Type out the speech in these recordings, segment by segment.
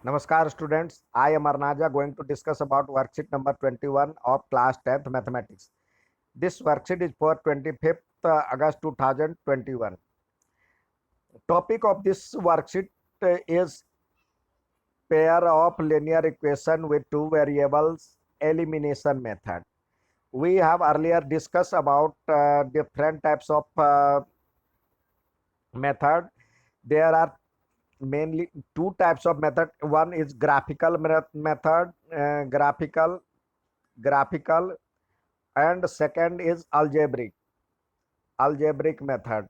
Namaskar students, I am Arnaja going to discuss about worksheet number 21 of class 10th mathematics. This worksheet is for 25th August 2021. Topic of this worksheet is pair of linear equation with two variables elimination method. We have earlier discussed about different types of method. There are mainly two types of method. One is graphical method, graphical, and second is algebraic method.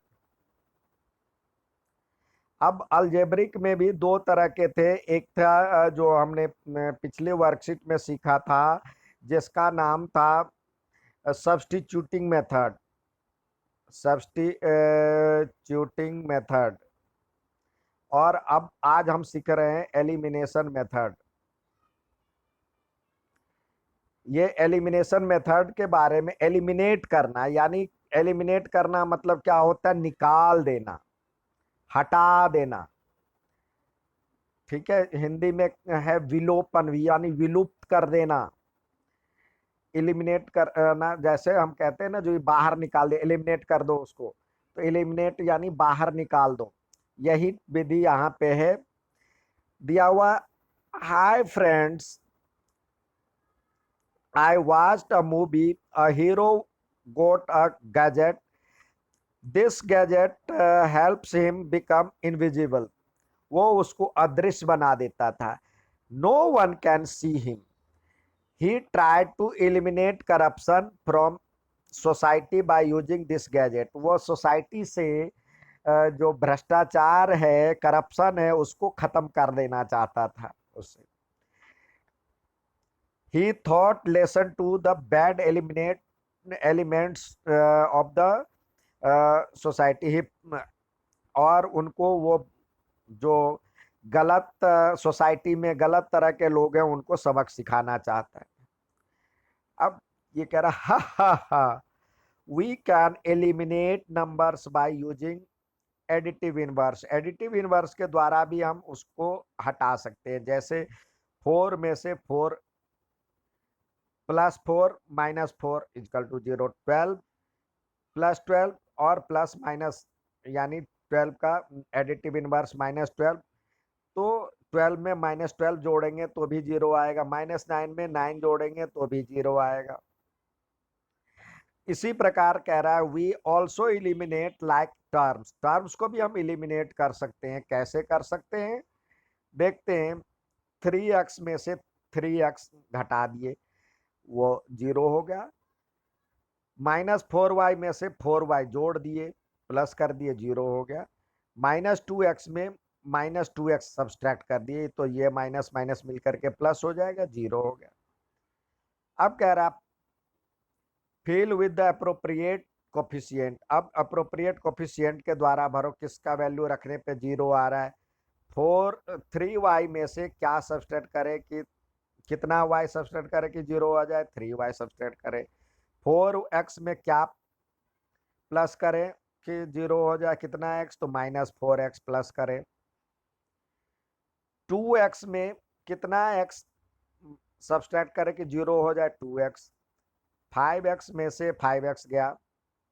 अब algebraic में भी दो तरह के थे। एक था जो हमने पिछले वर्कशीट में सीखा था, जिसका नाम था सब्स्टिट्यूटिंग मेथड, और अब आज हम सीख रहे हैं एलिमिनेशन मेथड। ये एलिमिनेशन मेथड के बारे में, एलिमिनेट करना, यानी एलिमिनेट करना मतलब क्या होता है? निकाल देना, हटा देना। ठीक है, हिंदी में है विलोपन, यानी विलुप्त कर देना। एलिमिनेट करना, जैसे हम कहते हैं ना, जो बाहर निकाल दे, एलिमिनेट कर दो उसको, तो एलिमिनेट यानी बाहर निकाल दो। यही विधि यहाँ पे है दिया हुआ। Hi friends, I watched a movie. A hero got a gadget. This gadget helps him become invisible. वो उसको अदृश्य बना देता था। No one can see him. He tried to eliminate corruption from society by using this gadget. वो society से जो भ्रष्टाचार है, करप्शन है, उसको खत्म कर देना चाहता था उससे। He thought lesson to the bad elements of the society. और उनको वो जो गलत सोसाइटी में गलत तरह के लोग हैं, उनको सबक सिखाना चाहता है। अब ये कह रहा, हा हा, we can eliminate numbers by using additive inverse. Additive inverse के द्वारा भी हम उसको हटा सकते हैं। जैसे 4 में से 4 +4 -4 इक्वल टू 0, 12 +12 और प्लस माइनस, यानी 12 का एडिटिव इनवर्स -12, तो 12 में -12 जोड़ेंगे तो भी 0 आएगा, -9 में 9 जोड़ेंगे तो भी 0 आएगा। इसी प्रकार कह रहा है we also eliminate like terms. Terms को भी हम इलिमिनेट कर सकते हैं। कैसे कर सकते हैं देखते हैं। 3x में से 3x घटा दिए, वो 0 हो गया। -4y में से 4y जोड़ दिए, प्लस कर दिए, 0 हो गया। -2x में -2x सब्सट्रैक्ट कर दिए, तो ये माइनस माइनस मिलकर के प्लस हो जाएगा, 0 हो गया। अब कह रहा fill with the appropriate coefficient. अब अप्रोप्रिएट कोफिशिएंट के द्वारा भरो, किसका वैल्यू रखने पे 0 आ रहा है। 3y में से क्या सब्सट्रैक्ट करे कि कितना y सब्सट्रैक्ट करे कि 0 आ जाए? 3y सब्सट्रैक्ट करे। 4x में क्या प्लस करें कि 0 हो जाए? कितना x? तो -4x प्लस करें। 2x में कितना x सब्सट्रैक्ट करें कि 0 हो जाए? 2x। 5x में से 5x गया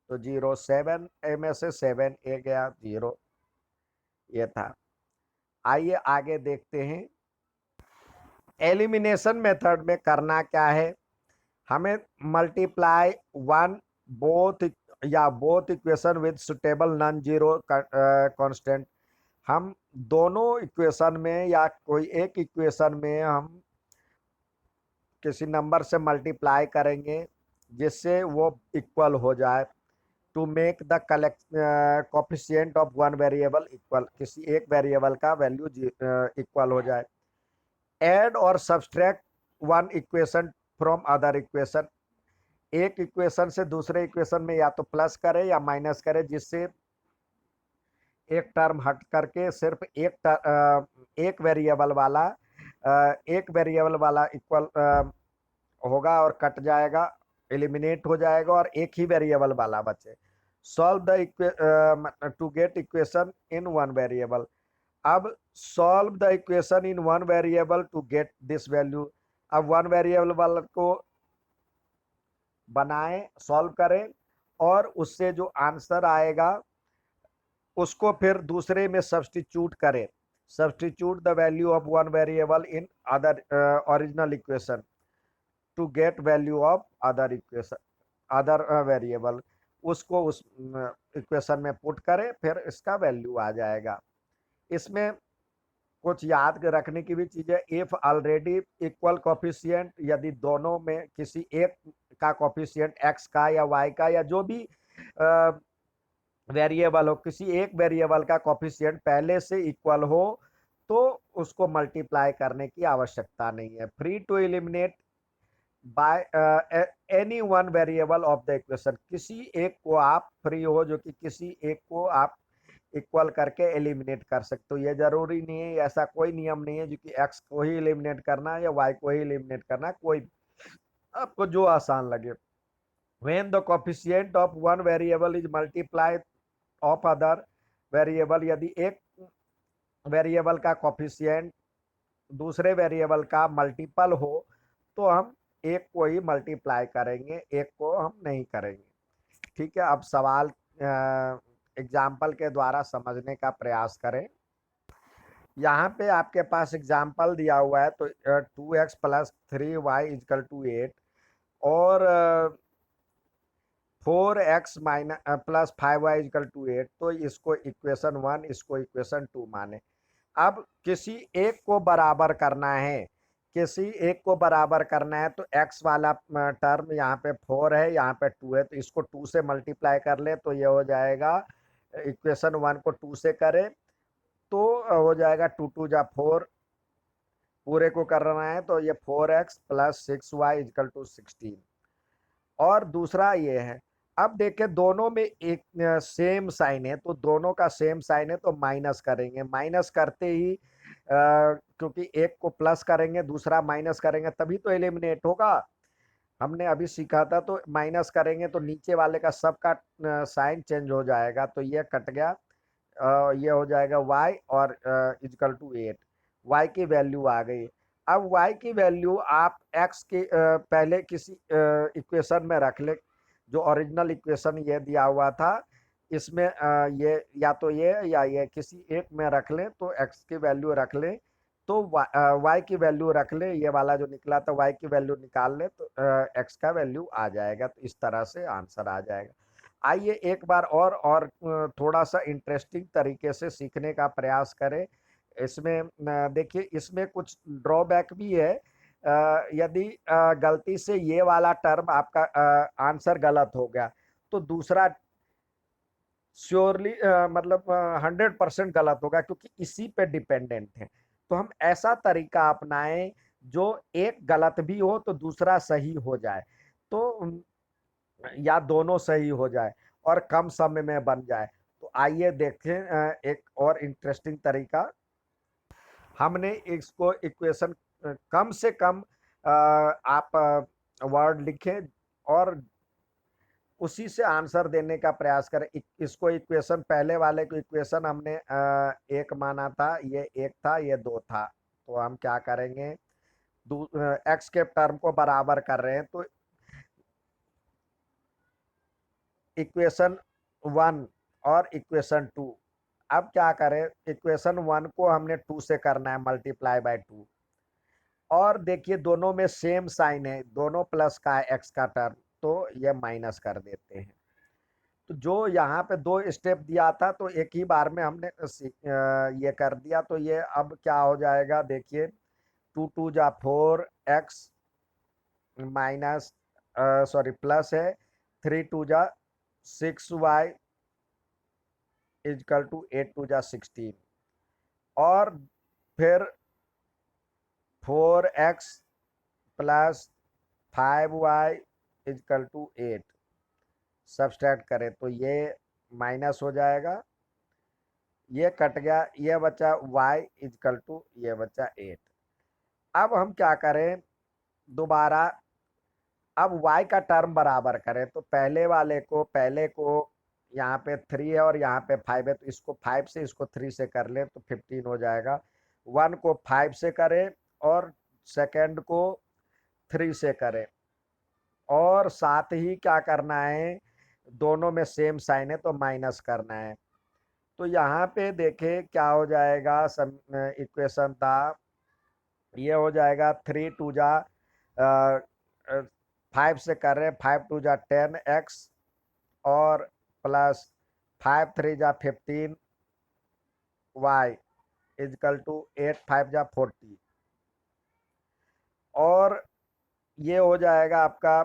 तो 0। 7a में से 7a गया, 0। ये था। आइए आगे देखते हैं। एलिमिनेशन मेथड में करना क्या है, हमें multiply both equation with suitable non zero constant. हम दोनों इक्वेशन में या कोई एक इक्वेशन में हम किसी नंबर से मल्टीप्लाई करेंगे जिससे वो इक्वल हो जाए। To make the coefficient of one variable equal, किसी एक वेरिएबल का वैल्यू इक्वल हो जाए। एड और subtract one equation from other equation. एक इक्वेशन से दूसरे इक्वेशन में या तो प्लस करे या माइनस करे, जिससे एक टर्म हट करके सिर्फ एक वेरिएबल वाला इक्वल होगा और कट जाएगा, एलिमिनेट हो जाएगा, और एक ही वेरिएबल वाला बचे। Solve the two get equation in one variable. अब solve the equation in one variable to get this value. अब वन वेरिएबल वाले को बनाएं, सॉल्व करें, और उससे जो आंसर आएगा उसको फिर दूसरे में सब्स्टिट्यूट करें। Substitute the value of one variable in other original equation to get value of other equation, other variable, उसको उस इक्वेशन में पुट करें, फिर इसका वैल्यू आ जाएगा। इसमें कुछ याद रखने की भी चीज है। इफ ऑलरेडी इक्वल कोफिशिएंट, यदि दोनों में किसी एक का कोफिशिएंट एक्स का या वाई का या जो भी वेरिएबल हो, किसी एक वेरिएबल का कोफिशिएंट पहले से इक्वल हो, तो उसको मल्टीप्लाई करने की आवश्यकता नहीं है। Free to eliminate by any one variable of the equation, किसी एक को आप फ्री हो जो कि किसी एक को आप इक्वल करके एलिमिनेट कर सकते हो। ये जरूरी नहीं है, ऐसा कोई नियम नहीं है जो कि एक्स को ही एलिमिनेट करना है या वाई को ही एलिमिनेट करना है, कोई आपको जो आसान लगे। When the coefficient of one variable is multiplied of other variable, यदि एक वेरिएबल का कोफिशिएंट दूसरे वेरिएबल का मल्टीपल हो, तो हम एक को ही मल्टीप्लाई करेंगे, एक को हम नहीं करेंगे। ठीक है, अब सवाल एग्जाम्पल के द्वारा समझने का प्रयास करें। यहाँ पे आपके पास एग्जाम्पल दिया हुआ है, तो 2x plus 3y is equal to 8 और 4x minus plus 5y is equal to 8, तो इसको इक्वेशन 1, इसको इक्वेशन 2 माने। अब किसी एक को बराबर करना है, किसी एक को बराबर करना है, तो x वाला टर्म यहाँ पे 4 है, यहाँ पे 2 है, तो इसको 2 से मल्टीप्लाई कर ले, तो ये हो जाएगा इक्वेशन 1 को 2 से करें तो हो जाएगा 2 2 जा 4, पूरे को करना है तो ये 4x plus 6y is equal to 16। और दूसरा ये है, अब देखें दोनों में एक सेम साइन है, तो दोनों का सेम साइन है तो माइनस करेंगे। माइनस करते ही क्योंकि एक को प्लस करेंगे दूसरा माइनस करेंगे तभी तो एलिमिनेट होगा। हमने अभी सीखा था, तो माइनस करेंगे तो नीचे वाले का सबका साइन चेंज हो जाएगा, तो ये कट गया, ये हो जाएगा y और इजकल टू 8, y की वैल्यू आ गई। अब y की वैल्यू आप x के पहले किसी इक्वेशन में रख ले, जो ओरिजिनल इक्वेशन ये दिया हुआ था, इसमें ये या तो ये या ये किसी एक में रख लें, तो x की वैल्यू रख लें, तो y की वैल्यू रख ले, ये वाला जो निकला था y की वैल्यू निकाल ले, तो x का वैल्यू आ जाएगा, तो इस तरह से आंसर आ जाएगा। आइए एक बार और थोड़ा सा इंटरेस्टिंग तरीके से सीखने का प्रयास करें। इसमें देखिए, इसमें कुछ ड्रॉबैक भी है। यदि गलती से ये वाला टर्म आपका आंसर गलत हो गया, तो दूसरा श्योरली मतलब 100% गलत होगा, क्योंकि इसी पे डिपेंडेंट है। तो हम ऐसा तरीका अपनाएं जो एक गलत भी हो तो दूसरा सही हो जाए, तो या दोनों सही हो जाए और कम समय में बन जाए। तो आइए देखें एक और इंटरेस्टिंग तरीका। हमने इसको इक्वेशन कम से कम आप वर्ड लिखें और उसी से आंसर देने का प्रयास करें। इसको इक्वेशन, पहले वाले को इक्वेशन हमने एक माना था, ये एक था, ये दो था, तो हम क्या करेंगे, एक्स के टर्म को बराबर कर रहे हैं, तो इक्वेशन 1 और इक्वेशन 2। अब क्या करें, इक्वेशन 1 को हमने 2 से करना है, मल्टीप्लाई बाय 2, और देखिए दोनों में सेम साइन है, दोनों प्लस का है एक्स का टर्म, तो ये माइनस कर देते हैं। तो जो यहाँ पे दो स्टेप दिया था, तो एक ही बार में हमने ये कर दिया, तो ये अब क्या हो जाएगा, देखिए 2 2 जा 4x माइनस सॉरी प्लस है 3 2 जा 6y इजकल टू 8 2 जा 16, और फिर 4x plus 5y is equal to 8 subtract करें, तो ये माइनस हो जाएगा, ये कट गया, ये बचा y इजकल टू ये बचा 8। अब हम क्या करें, दोबारा अब y का टर्म बराबर करें, तो पहले वाले को पहले को यहाँ पे 3 है और यहाँ पे 5 है, तो इसको 5 से इसको 3 से कर ले तो 15 हो जाएगा। 1 को 5 से करें और सेकंड को 3 से करें, और साथ ही क्या करना है, दोनों में सेम साइन है तो माइनस करना है। तो यहाँ पे देखें क्या हो जाएगा, इक्वेशन था, ये हो जाएगा 3 टू जा 5 से कर रहे हैं, 5 टू जा 10x और प्लस 5 3 जा 15 y इजकल टू 8 5 जा 40, और ये हो जाएगा आपका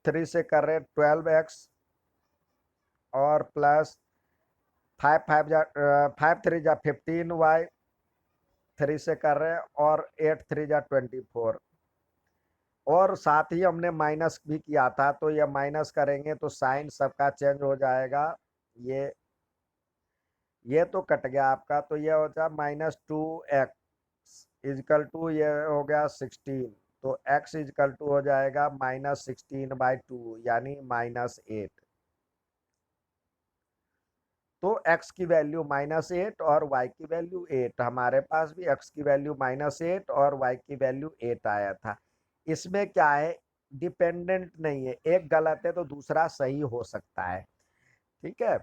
3 से कर रहे 12x और प्लस 5 3 जा 15y 3 से कर रहे हैं और 8 3 जा 24, और साथ ही हमने माइनस भी किया था, तो ये माइनस करेंगे तो साइन सबका चेंज हो जाएगा। ये तो कट गया आपका, तो ये हो जाए -2x इजकल टू ये हो गया 16, तो x इजकल टू हो जाएगा -16/2 यानी -8। तो x की वैल्यू -8 और y की वैल्यू 8, हमारे पास भी x की वैल्यू -8 और y की वैल्यू 8 आया था। इसमें क्या है, डिपेंडेंट नहीं है, एक गलत है तो दूसरा सही हो सकता है। ठीक है,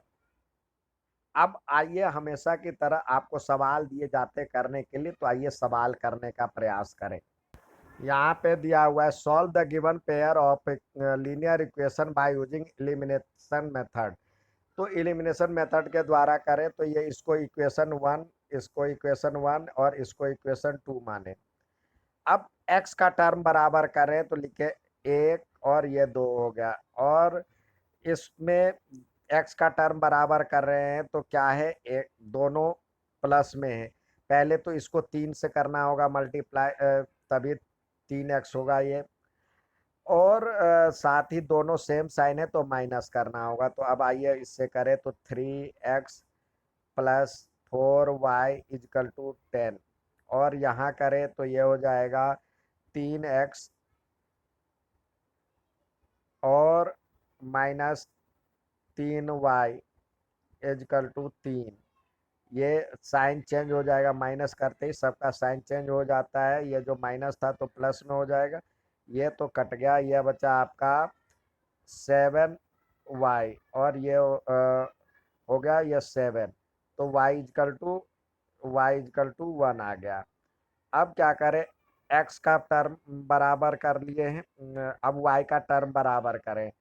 अब आइए, हमेशा की तरह आपको सवाल दिए जाते करने के लिए, तो आइए सवाल करने का प्रयास करें। यहाँ पे दिया हुआ है, solve the given pair of linear equation by using elimination method. तो एलिमिनेशन मेथड के द्वारा करें तो ये इसको इक्वेशन 1, इसको इक्वेशन 1 और इसको इक्वेशन 2 माने। अब x का टर्म बराबर करें तो लिखे 1 और ये 2 हो गया, और इसमें x का टर्म बराबर कर रहे हैं तो क्या है, एक दोनों प्लस में है। पहले तो इसको 3 से करना होगा मल्टीप्लाई, तभी 3x होगा ये, और साथ ही दोनों सेम साइन है तो माइनस करना होगा। तो अब आइए इससे करें तो 3x plus 4y is equal to 10, और यहाँ करें तो ये हो जाएगा 3x और -3y इजकल टू 3। ये साइन चेंज हो जाएगा, माइनस करते ही सबका साइन चेंज हो जाता है, ये जो माइनस था तो प्लस में हो जाएगा, ये तो कट गया, ये बचा आपका 7y, और ये हो गया ये 7, तो y इजकल टू 1 आ गया। अब क्या करें, x का टर्म बराबर कर लिए हैं, अब y का टर्म बराबर करें,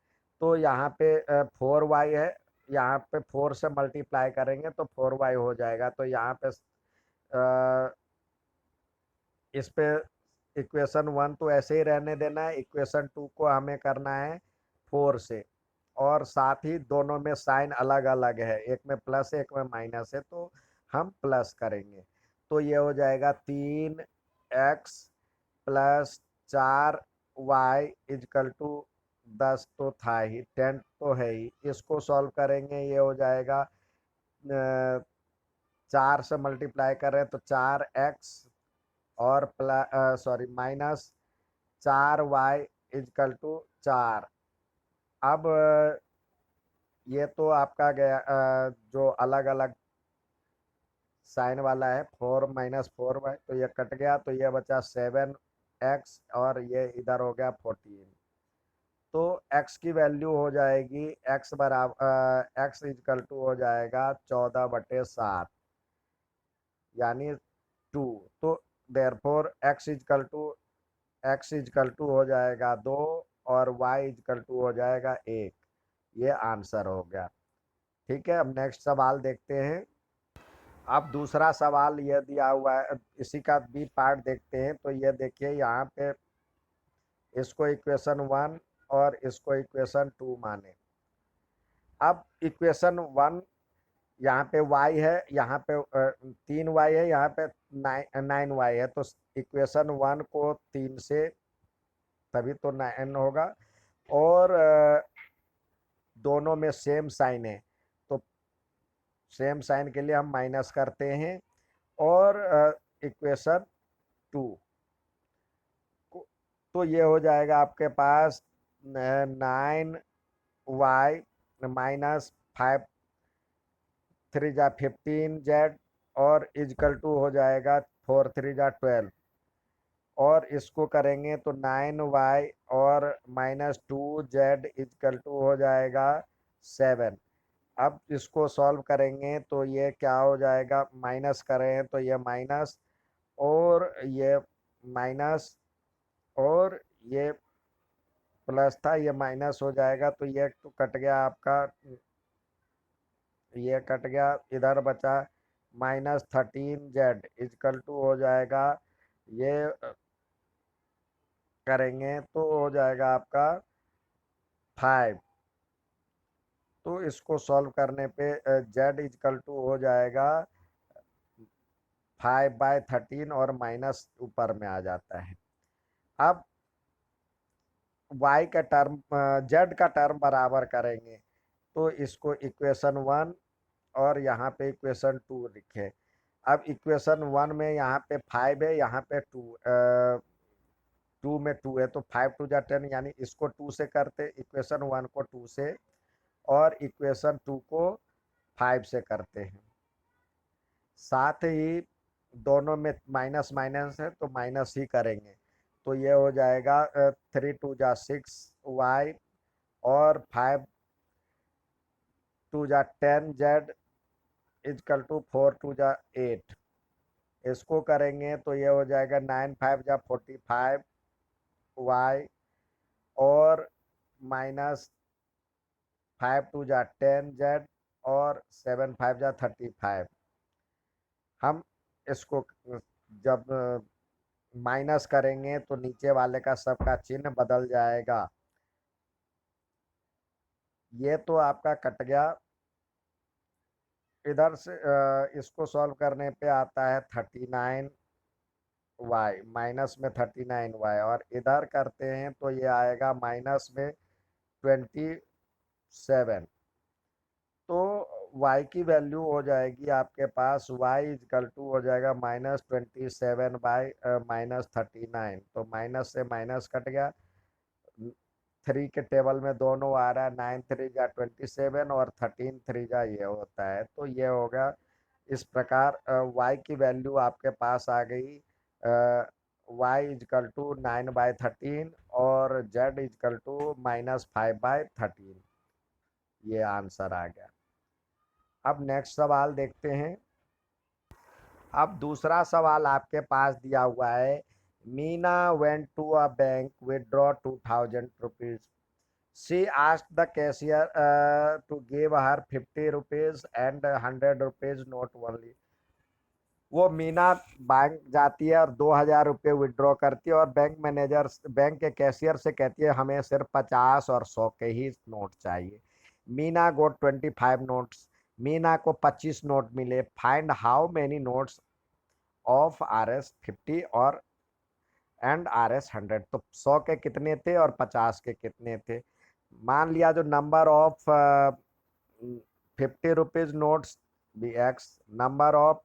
तो यहाँ पे 4y है, यहाँ पे 4 से मल्टीप्लाई करेंगे तो 4y हो जाएगा। तो यहाँ पे इस पे इक्वेशन 1 तो ऐसे ही रहने देना है, इक्वेशन 2 को हमें करना है 4 से, और साथ ही दोनों में साइन अलग अलग है, एक में प्लस है एक में माइनस है, तो हम प्लस करेंगे। तो ये हो जाएगा 3x plus 4y is equal to 10 तो था ही, 10 तो है ही, इसको सॉल्व करेंगे, ये हो जाएगा 4 से मल्टीप्लाई कर रहे हैं तो 4x और plus sorry -4y is equal to 4। अब ये तो आपका गया, जो अलग अलग साइन वाला है 4 -4y, तो ये कट गया, तो ये बचा 7x और ये इधर हो गया 14। तो x की वैल्यू हो जाएगी, x इजकल टू हो जाएगा 14/7 यानी 2। तो देयरफॉर x इजकल टू हो जाएगा 2 और y इजकल टू हो जाएगा 1। ये आंसर हो गया। ठीक है, अब नेक्स्ट सवाल देखते हैं। अब दूसरा सवाल ये दिया हुआ है, इसी का बी पार्ट देखते हैं। तो ये देखिए, यहाँ पे इसको इक्वेशन 1 और इसको इक्वेशन 2 माने। अब इक्वेशन 1, यहाँ पे y है, यहाँ पे 3y है, यहाँ पे 9y है, तो इक्वेशन 1 को 3 से, तभी तो 9 होगा, और दोनों में सेम साइन है, तो सेम साइन के लिए हम माइनस करते हैं, और इक्वेशन 2, तो ये हो जाएगा आपके पास 9y 5 3 जा 15z और इजकल टू हो जाएगा 4 3 जा 12 और इसको करेंगे तो 9y और -2z इजकल टू हो जाएगा 7। अब इसको सॉल्व करेंगे तो ये क्या हो जाएगा, माइनस करें तो ये माइनस और ये माइनस और ये प्लस था, ये माइनस हो जाएगा तो ये तो कट गया आपका, ये कट गया, इधर बचा -13z इजकल टू हो जाएगा, ये करेंगे तो हो जाएगा आपका 5। तो इसको सॉल्व करने पे z इजकल टू हो जाएगा 5/13 और माइनस ऊपर में आ जाता है। अब y का टर्म z का टर्म बराबर करेंगे तो इसको इक्वेशन 1 और यहाँ पे इक्वेशन 2 लिखे। अब इक्वेशन 1 में यहाँ पे 5 है, यहाँ पे 2 में 2 है तो 5 2 जा 10, यानी इसको 2 से करते, इक्वेशन 1 को 2 से और इक्वेशन 2 को 5 से करते हैं। साथ ही दोनों में माइनस माइनस है तो माइनस ही करेंगे तो ये हो जाएगा 3 2 जा 6y और 5 2 जा 10z इजकल टू 4 2 जा 8। इसको करेंगे तो ये हो जाएगा 9 5 जा 45y और -5 2 जा 10z और 7 5 जा 35। हम इसको जब माइनस करेंगे तो नीचे वाले का सबका चिन्ह बदल जाएगा। ये तो आपका कट गया, इधर से इसको सॉल्व करने पे आता है 39y, माइनस में 39y और इधर करते हैं तो ये आएगा माइनस में 27। तो y की वैल्यू हो जाएगी आपके पास, y इजकल टू हो जाएगा -27/-39। तो माइनस से माइनस कट गया, 3 के टेबल में दोनों आ रहा है, 9 3 जा 27 और 13 3 जा ये होता है। तो ये होगा इस प्रकार y की वैल्यू आपके पास आ गई y इजकल टू 9/13 और z इजकल टू -5/13। ये आंसर आ गया। अब नेक्स्ट सवाल देखते हैं। अब दूसरा सवाल आपके पास दिया हुआ है, Meena went to a bank withdraw 2000 rupees. She asked the cashier to give her 50 rupees and 100 rupees note only. वो मीना बैंक जाती है और 2000 रुपये विड्रॉ करती है और बैंक मैनेजर बैंक के कैशियर से कहती है हमें सिर्फ 50 और 100 के ही नोट चाहिए। मीना गोट 25 नोट्स। मीना को 25 नोट मिले। Find how many notes of RS50 और एंड RS100। तो 100 के कितने थे और 50 के कितने थे। मान लिया जो number of 50 rupees notes be x, number of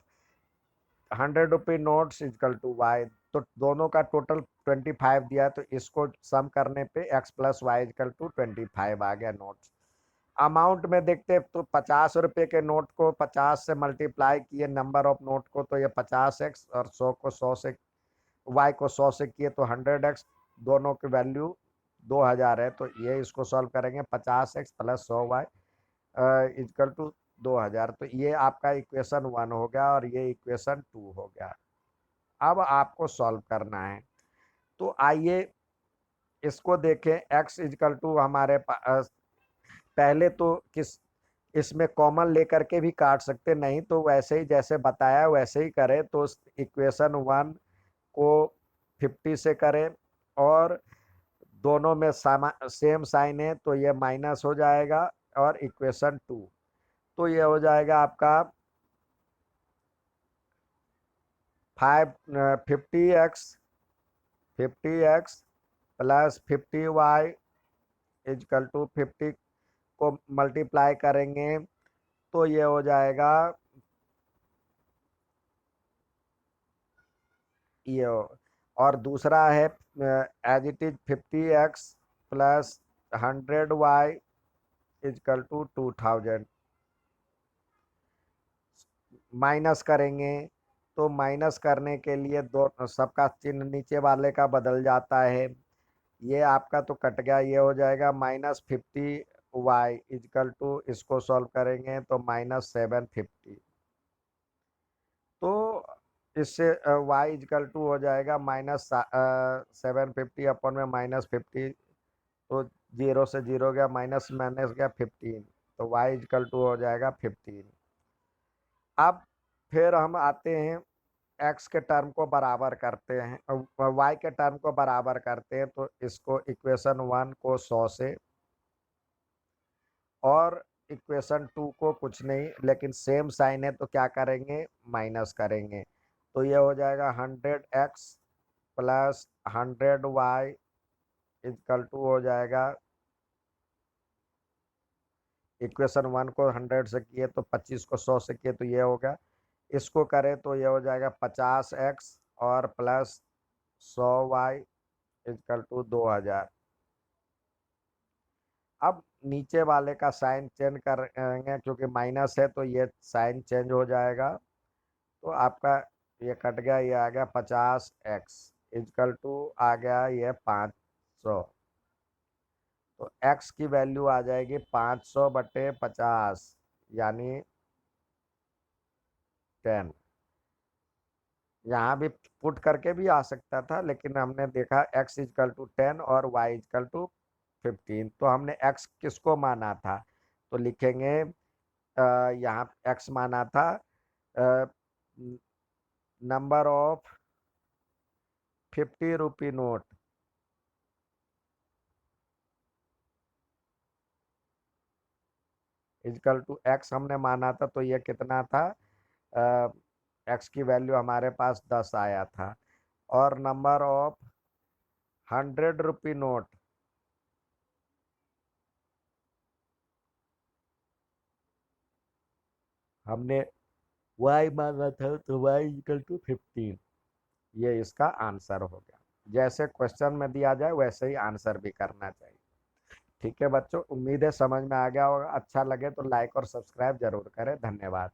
100 rupee notes is equal to y। तो दोनों का टोटल 25 दिया है तो इसको सम करने पे x plus y is equal to 25 आ गया नोट्स। अमाउंट में देखते तो 50 रुपये के नोट को 50 से मल्टीप्लाई किए नंबर ऑफ नोट को तो ये 50x और 100 को 100 से, y को 100 से किए तो 100x, दोनों की वैल्यू 2000 है। तो ये इसको सॉल्व करेंगे 50x plus 100y is equal to 2000। तो ये आपका इक्वेशन 1 हो गया और ये इक्वेशन 2 हो गया। अब आपको सॉल्व करना है तो आइए इसको देखें। x इजकल टू हमारे पास पहले तो किस इसमें कॉमन लेकर के भी काट सकते, नहीं तो वैसे ही जैसे बताया वैसे ही करें। तो इक्वेशन 1 को 50 से करें और दोनों में सेम साइन है तो ये माइनस हो जाएगा और इक्वेशन 2 तो ये हो जाएगा आपका 50x plus 50y is equal to 50 को मल्टीप्लाई करेंगे तो ये हो जाएगा ये। और दूसरा है as it is 50x plus 100y is equal to 2000। Minus करेंगे तो माइनस करने के लिए दो सबका चिन्ह नीचे वाले का बदल जाता है। ये आपका तो कट गया, ये हो जाएगा -50y इजकल टू, इसको सॉल्व करेंगे तो -750। तो इससे y इजकल टू हो जाएगा -750 अपन में -50, तो 0 से 0 गया, माइनस माइनस गया 15, तो y इजकल टू हो जाएगा 15। अब फिर हम आते हैं x के टर्म को बराबर करते हैं, y के टर्म को बराबर करते हैं, तो इसको इक्वेशन 1 को 100 से और इक्वेशन 2 को कुछ नहीं, लेकिन सेम साइन है तो क्या करेंगे, माइनस करेंगे। तो ये हो जाएगा 100x plus 100y equal to हो जाएगा, इक्वेशन 1 को 100 से किए तो 25 को 100 से किए तो ये होगा, इसको करें तो ये हो जाएगा 50x और प्लस 100y इक्वल टू 2000। अब नीचे वाले का साइन चेंज करेंगे, क्योंकि माइनस है तो ये साइन चेंज हो जाएगा, तो आपका ये कट गया, ये आ गया 50x इक्वल टू आ गया ये 500। तो x की वैल्यू आ जाएगी 500/50 यानी 10। यहाँ भी पुट करके भी आ सकता था, लेकिन हमने देखा x इक्वल टू 10 और y इक्वल टू 15, तो हमने x किसको माना था, तो लिखेंगे यहाँ x माना था number of 50 rupee note, equal to x हमने माना था, तो ये कितना था, x की वैल्यू हमारे पास 10 आया था। और नंबर ऑफ 100 रुपी नोट, हमने y माना था, तो y इक्वल टू 15। ये इसका आंसर हो गया। जैसे क्वेश्चन में दिया जाए वैसे ही आंसर भी करना चाहिए। ठीक है बच्चों, उम्मीद है समझ में आ गया होगा। अच्छा लगे तो लाइक और सब्सक्राइब जरूर करें। धन्यवाद।